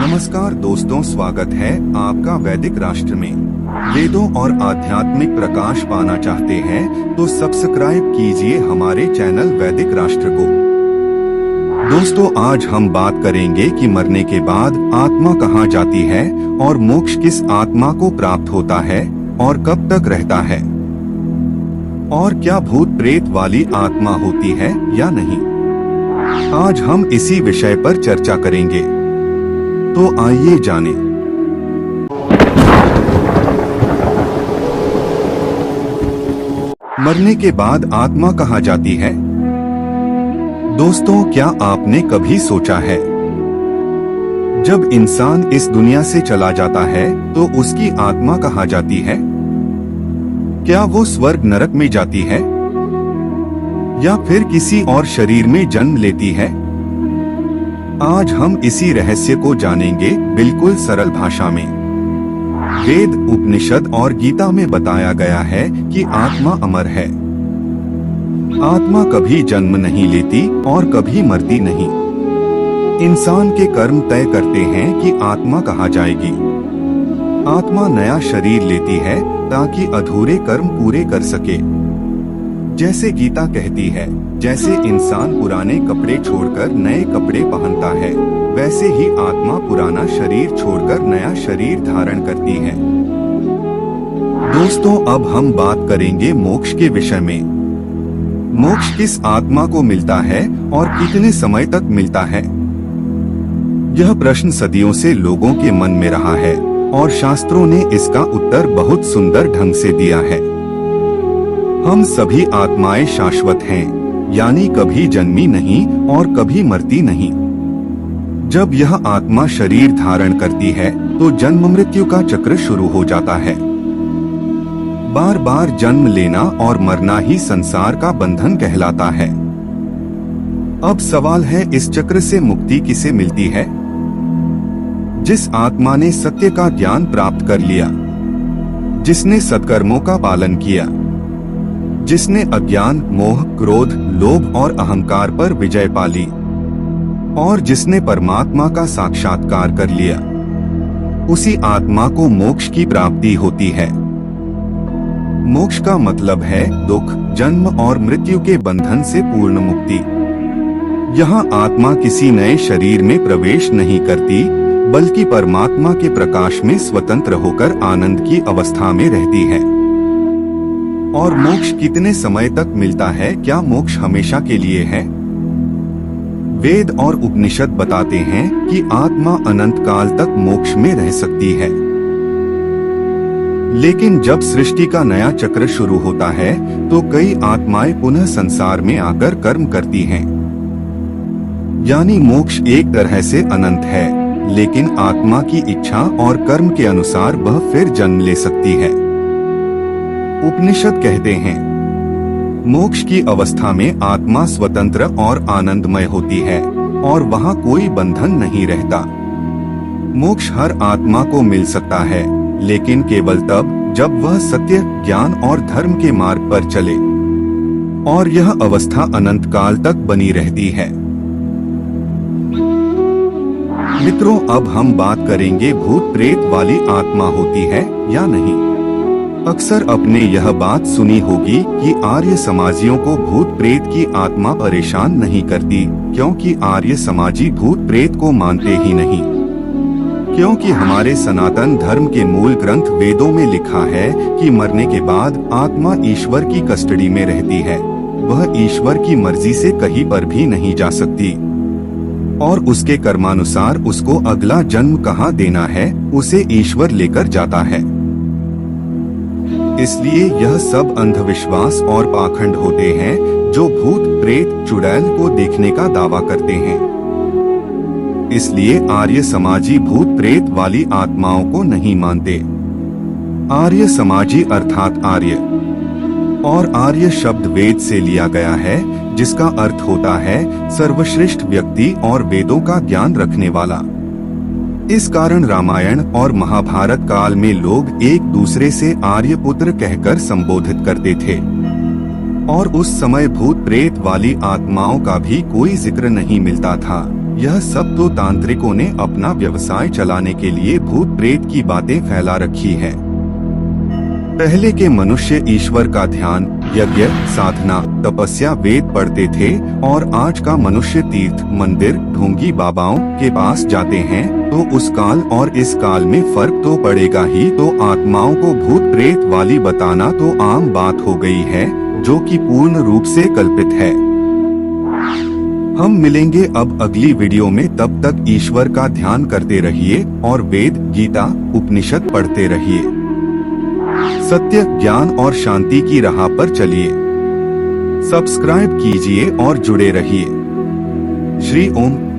नमस्कार दोस्तों, स्वागत है आपका वैदिक राष्ट्र में। वेदों और आध्यात्मिक प्रकाश पाना चाहते हैं तो सब्सक्राइब कीजिए हमारे चैनल वैदिक राष्ट्र को। दोस्तों, आज हम बात करेंगे कि मरने के बाद आत्मा कहाँ जाती है और मोक्ष किस आत्मा को प्राप्त होता है और कब तक रहता है, और क्या भूत प्रेत वाली आत्मा होती है या नहीं। आज हम इसी विषय पर चर्चा करेंगे, तो आइए जानें। मरने के बाद आत्मा कहाँ जाती है? दोस्तों, क्या आपने कभी सोचा है, जब इंसान इस दुनिया से चला जाता है तो उसकी आत्मा कहाँ जाती है? क्या वो स्वर्ग नरक में जाती है या फिर किसी और शरीर में जन्म लेती है? आज हम इसी रहस्य को जानेंगे बिल्कुल सरल भाषा में। वेद, उपनिषद और गीता में बताया गया है कि आत्मा अमर है। आत्मा कभी जन्म नहीं लेती और कभी मरती नहीं। इंसान के कर्म तय करते हैं कि आत्मा कहाँ जाएगी। आत्मा नया शरीर लेती है ताकि अधूरे कर्म पूरे कर सके। जैसे गीता कहती है, जैसे इंसान पुराने कपड़े छोड़कर नए कपड़े पहनता है, वैसे ही आत्मा पुराना शरीर छोड़कर नया शरीर धारण करती है। दोस्तों, अब हम बात करेंगे मोक्ष के विषय में। मोक्ष किस आत्मा को मिलता है और कितने समय तक मिलता है? यह प्रश्न सदियों से लोगों के मन में रहा है और शास्त्रों ने इसका उत्तर बहुत सुंदर ढंग से दिया है। हम सभी आत्माएं शाश्वत हैं, यानी कभी जन्मी नहीं और कभी मरती नहीं। जब यह आत्मा शरीर धारण करती है तो जन्म मृत्यु का चक्र शुरू हो जाता है। बार बार जन्म लेना और मरना ही संसार का बंधन कहलाता है। अब सवाल है, इस चक्र से मुक्ति किसे मिलती है? जिस आत्मा ने सत्य का ज्ञान प्राप्त कर लिया, जिसने सत्कर्मों का पालन किया, जिसने अज्ञान, मोह, क्रोध, लोभ और अहंकार पर विजय पा ली, और जिसने परमात्मा का साक्षात्कार कर लिया, उसी आत्मा को मोक्ष की प्राप्ति होती है। मोक्ष का मतलब है दुख, जन्म और मृत्यु के बंधन से पूर्ण मुक्ति। यहाँ आत्मा किसी नए शरीर में प्रवेश नहीं करती, बल्कि परमात्मा के प्रकाश में स्वतंत्र होकर आनंद की अवस्था में रहती है। और मोक्ष कितने समय तक मिलता है? क्या मोक्ष हमेशा के लिए है? वेद और उपनिषद बताते हैं कि आत्मा अनंत काल तक मोक्ष में रह सकती है। लेकिन जब सृष्टि का नया चक्र शुरू होता है तो कई आत्माएं पुनः संसार में आकर कर्म करती हैं। यानी मोक्ष एक तरह से अनंत है, लेकिन आत्मा की इच्छा और कर्म के अनुसार वह फिर जन्म ले सकती है। उपनिषद कहते हैं, मोक्ष की अवस्था में आत्मा स्वतंत्र और आनंदमय होती है और वहाँ कोई बंधन नहीं रहता। मोक्ष हर आत्मा को मिल सकता है, लेकिन केवल तब जब वह सत्य, ज्ञान और धर्म के मार्ग पर चले, और यह अवस्था अनंत काल तक बनी रहती है। मित्रों, अब हम बात करेंगे भूत प्रेत वाली आत्मा होती है या नहीं। अक्सर आपने यह बात सुनी होगी कि आर्य समाजियों को भूत प्रेत की आत्मा परेशान नहीं करती, क्योंकि आर्य समाजी भूत प्रेत को मानते ही नहीं। क्योंकि हमारे सनातन धर्म के मूल ग्रंथ वेदों में लिखा है कि मरने के बाद आत्मा ईश्वर की कस्टडी में रहती है। वह ईश्वर की मर्जी से कहीं पर भी नहीं जा सकती, और उसके कर्मानुसार उसको अगला जन्म कहाँ देना है उसे ईश्वर लेकर जाता है। इसलिए यह सब अंधविश्वास और पाखंड होते हैं जो भूत प्रेत चुड़ैल को देखने का दावा करते हैं। इसलिए आर्य समाजी भूत प्रेत वाली आत्माओं को नहीं मानते। आर्य समाजी अर्थात आर्य, और आर्य शब्द वेद से लिया गया है, जिसका अर्थ होता है सर्वश्रेष्ठ व्यक्ति और वेदों का ज्ञान रखने वाला। इस कारण रामायण और महाभारत काल में लोग एक दूसरे से आर्यपुत्र कहकर संबोधित करते थे, और उस समय भूत प्रेत वाली आत्माओं का भी कोई जिक्र नहीं मिलता था। यह सब तो तांत्रिकों ने अपना व्यवसाय चलाने के लिए भूत प्रेत की बातें फैला रखी है। पहले के मनुष्य ईश्वर का ध्यान, यज्ञ, साधना, तपस्या, वेद पढ़ते थे और आज का मनुष्य तीर्थ, मंदिर, ढोंगी बाबाओं के पास जाते हैं। तो उस काल और इस काल में फर्क तो पड़ेगा ही। तो आत्माओं को भूत प्रेत वाली बताना तो आम बात हो गई है, जो कि पूर्ण रूप से कल्पित है। हम मिलेंगे अब अगली वीडियो में, तब तक ईश्वर का ध्यान करते रहिए और वेद, गीता, उपनिषद पढ़ते रहिए। सत्य, ज्ञान और शांति की राह पर चलिए। सब्सक्राइब कीजिए और जुड़े रहिए। श्री ओम।